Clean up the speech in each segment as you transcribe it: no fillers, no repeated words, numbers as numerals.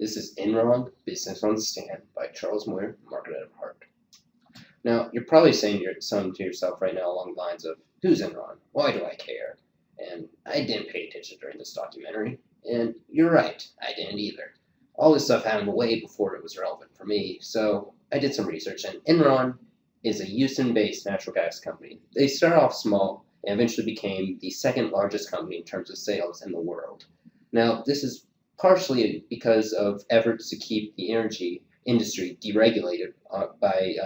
This is Enron, Business on the Stand by Charles Moyer and Margaret Everhart. Now, you're probably saying something to yourself right now along the lines of, who's Enron? Why do I care? And I didn't pay attention during this documentary. And you're right, I didn't either. All this stuff happened way before it was relevant for me, so I did some research, and Enron is a Houston-based natural gas company. They started off small and eventually became the second largest company in terms of sales in the world. Now, this is partially because of efforts to keep the energy industry deregulated by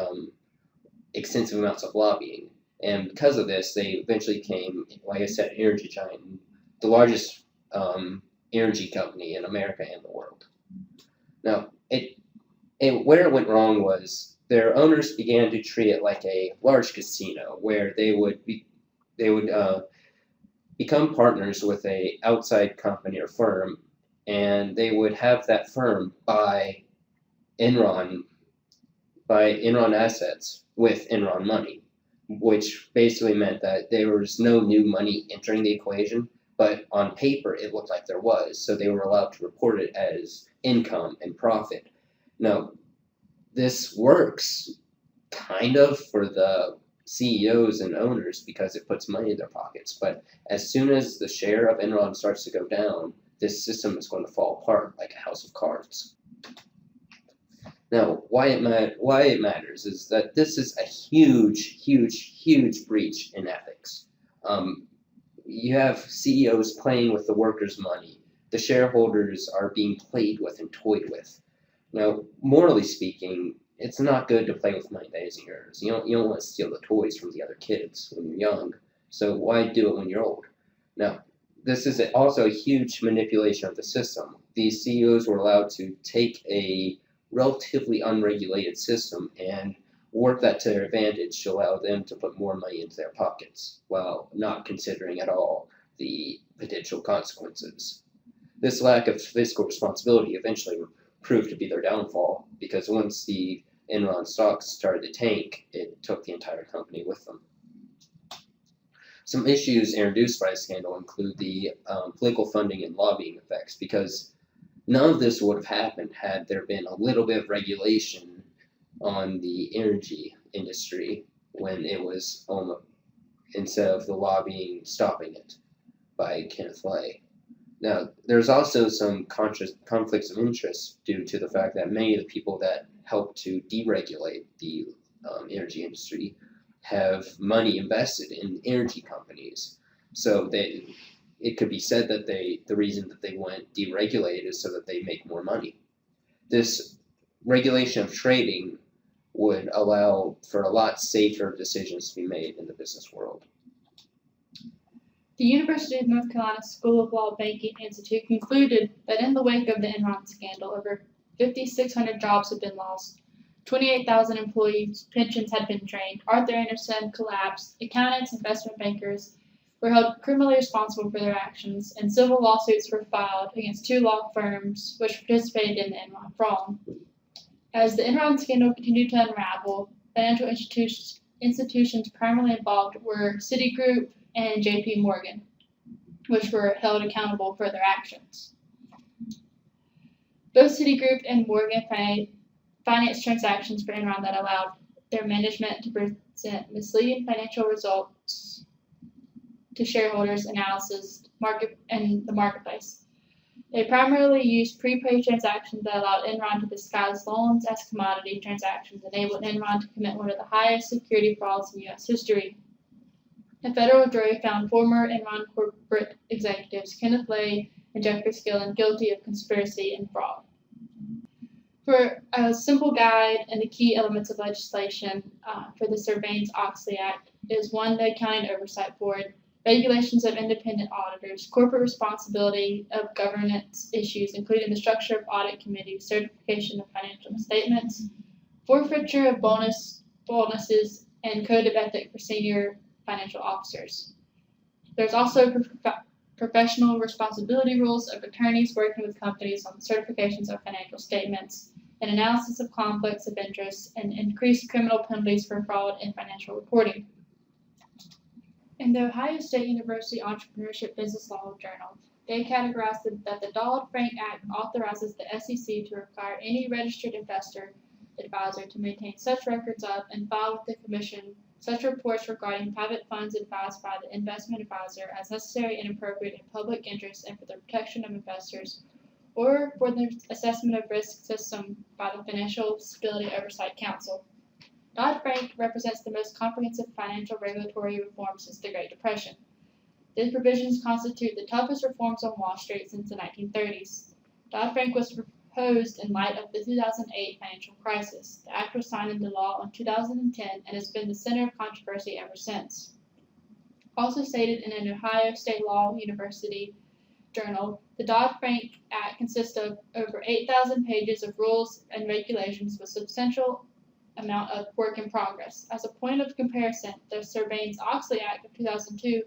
extensive amounts of lobbying. And because of this, they eventually became, like I said, an energy giant, the largest energy company in America and the world. Now, where it went wrong was their owners began to treat it like a large casino, where they would become partners with a outside company or firm, and they would have that firm buy Enron assets with Enron money, which basically meant that there was no new money entering the equation, but on paper it looked like there was, so they were allowed to report it as income and profit. Now, this works kind of for the CEOs and owners because it puts money in their pockets, but as soon as the share of Enron starts to go down, this system is going to fall apart like a house of cards. Now, why it matters is that this is a huge breach in ethics. You have CEOs playing with the workers' money. The shareholders are being played with and toyed with. Now, morally speaking, it's not good to play with money that isn't yours. You don't want to steal the toys from the other kids when you're young, so why do it when you're old? Now, this is also a huge manipulation of the system. These CEOs were allowed to take a relatively unregulated system and work that to their advantage to allow them to put more money into their pockets, while not considering at all the potential consequences. This lack of fiscal responsibility eventually proved to be their downfall, because once the Enron stocks started to tank, it took the entire company with them. Some issues introduced by the scandal include the political funding and lobbying effects, because none of this would have happened had there been a little bit of regulation on the energy industry when it was instead of the lobbying stopping it by Kenneth Lay. Now, there's also some conflicts of interest due to the fact that many of the people that helped to deregulate the energy industry have money invested in energy companies. So it could be said that the reason that they went deregulated is so that they make more money. This regulation of trading would allow for a lot safer decisions to be made in the business world. The University of North Carolina School of Law Banking Institute concluded that in the wake of the Enron scandal, over 5,600 jobs had been lost, 28,000 employees' pensions had been drained, Arthur Andersen collapsed, accountants, investment bankers were held criminally responsible for their actions, and civil lawsuits were filed against 2 law firms which participated in the Enron fraud. As the Enron scandal continued to unravel, financial institutions primarily involved were Citigroup and JP Morgan, which were held accountable for their actions. Both Citigroup and Morgan financed transactions for Enron that allowed their management to present misleading financial results to shareholders analysis and the marketplace. They primarily used prepaid transactions that allowed Enron to disguise loans as commodity transactions, enabling Enron to commit one of the highest security frauds in U.S. history. A federal jury found former Enron corporate executives Kenneth Lay and Jeffrey Skillen guilty of conspiracy and fraud. For a simple guide and the key elements of legislation for the Sarbanes-Oxley Act is 1, the Accounting Oversight Board, regulations of independent auditors, corporate responsibility of governance issues, including the structure of audit committees, certification of financial statements, forfeiture of bonuses, and code of ethics for senior financial officers. There's also professional responsibility rules of attorneys working with companies on certifications of financial statements, and analysis of conflicts of interest, and increased criminal penalties for fraud in financial reporting. In the Ohio State University Entrepreneurship Business Law Journal, They categorized that the Dodd-Frank Act authorizes the SEC to require any registered investor advisor to maintain such records of and file with the Commission such reports regarding private funds advised by the investment advisor as necessary and appropriate in public interest and for the protection of investors or for the assessment of risk system by the Financial Stability Oversight Council. Dodd-Frank represents the most comprehensive financial regulatory reform since the Great Depression. These provisions constitute the toughest reforms on Wall Street since the 1930s. Dodd-Frank was proposed in light of the 2008 financial crisis. The act was signed into law in 2010 and has been the center of controversy ever since. Also stated in an Ohio State Law University journal, the Dodd-Frank Act consists of over 8,000 pages of rules and regulations with substantial amount of work in progress. As a point of comparison, the Sarbanes-Oxley Act of 2002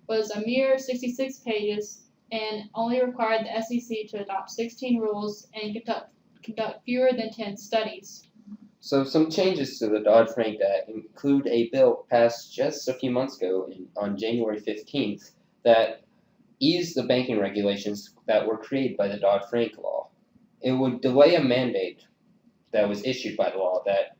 was a mere 66 pages and only required the SEC to adopt 16 rules and conduct fewer than 10 studies. So some changes to the Dodd-Frank Act include a bill passed just a few months ago on January 15th that eased the banking regulations that were created by the Dodd-Frank law. It would delay a mandate that was issued by the law that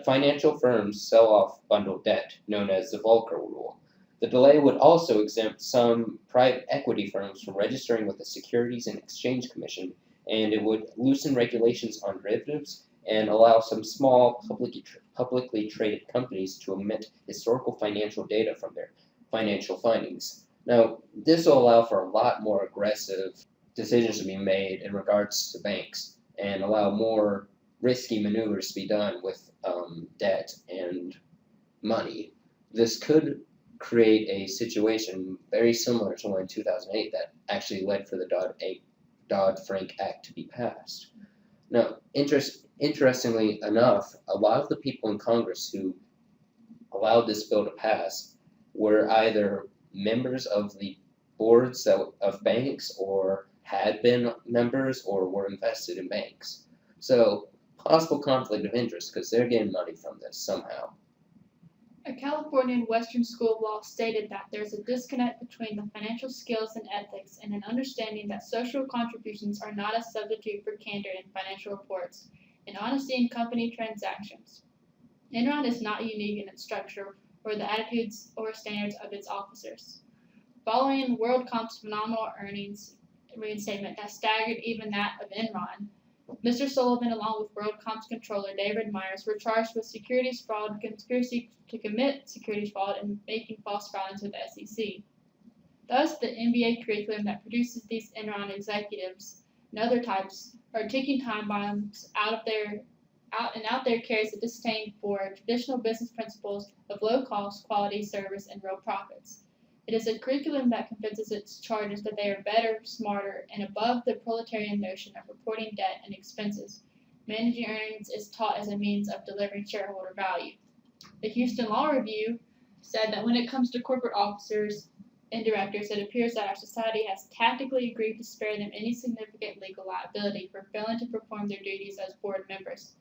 financial firms sell off bundled debt, known as the Volcker Rule. The delay would also exempt some private equity firms from registering with the Securities and Exchange Commission, and it would loosen regulations on derivatives and allow some small publicly traded companies to omit historical financial data from their financial findings. Now, this will allow for a lot more aggressive decisions to be made in regards to banks and allow more risky maneuvers to be done with debt and money. This could create a situation very similar to one in 2008 that actually led for the Dodd-Frank Act to be passed. Now, interestingly enough, a lot of the people in Congress who allowed this bill to pass were either members of the boards of banks or had been members or were invested in banks. So, possible conflict of interest because they're getting money from this somehow. A Californian Western School of Law stated that there's a disconnect between the financial skills and ethics and an understanding that social contributions are not a substitute for candor in financial reports and honesty in company transactions. Enron is not unique in its structure or the attitudes or standards of its officers. Following WorldComp's phenomenal earnings reinstatement that staggered even that of Enron, Mr. Sullivan, along with WorldComp's controller David Myers, were charged with securities fraud, conspiracy to commit securities fraud, and making false filings with the SEC. Thus, the MBA curriculum that produces these Enron executives and other types are ticking time bombs out there carries a disdain for traditional business principles of low cost, quality, service, and real profits. It is a curriculum that convinces its charges that they are better, smarter, and above the proletarian notion of reporting debt and expenses. Managing earnings is taught as a means of delivering shareholder value. The Houston Law Review said that when it comes to corporate officers and directors, it appears that our society has tactically agreed to spare them any significant legal liability for failing to perform their duties as board members.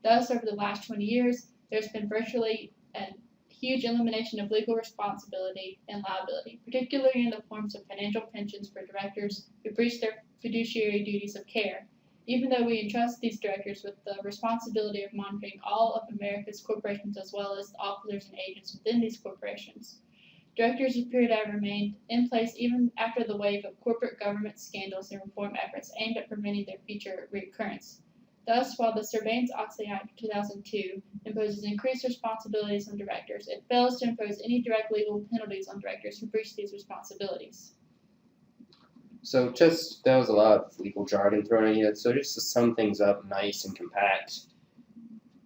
Thus, over the last 20 years, there's been virtually a huge elimination of legal responsibility and liability, particularly in the forms of financial pensions for directors who breach their fiduciary duties of care, even though we entrust these directors with the responsibility of monitoring all of America's corporations as well as the officers and agents within these corporations. Directors appear to have remained in place even after the wave of corporate government scandals and reform efforts aimed at preventing their future recurrence. Thus, while the Sarbanes-Oxley Act of 2002 imposes increased responsibilities on directors, it fails to impose any direct legal penalties on directors who breach these responsibilities. So that was a lot of legal jargon thrown in here. So just to sum things up nice and compact,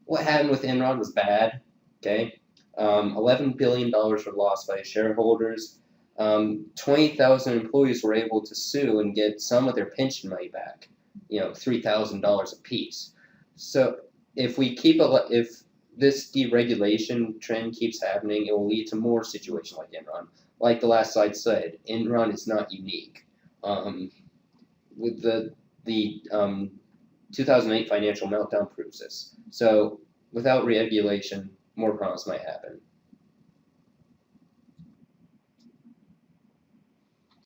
what happened with Enron was bad, okay? $11 billion were lost by shareholders. 20,000 employees were able to sue and get some of their pension money back. $3,000 a piece. So if this deregulation trend keeps happening, it will lead to more situations like Enron. Like the last slide said, Enron is not unique. With the 2008 financial meltdown proves this. So without regulation, more problems might happen.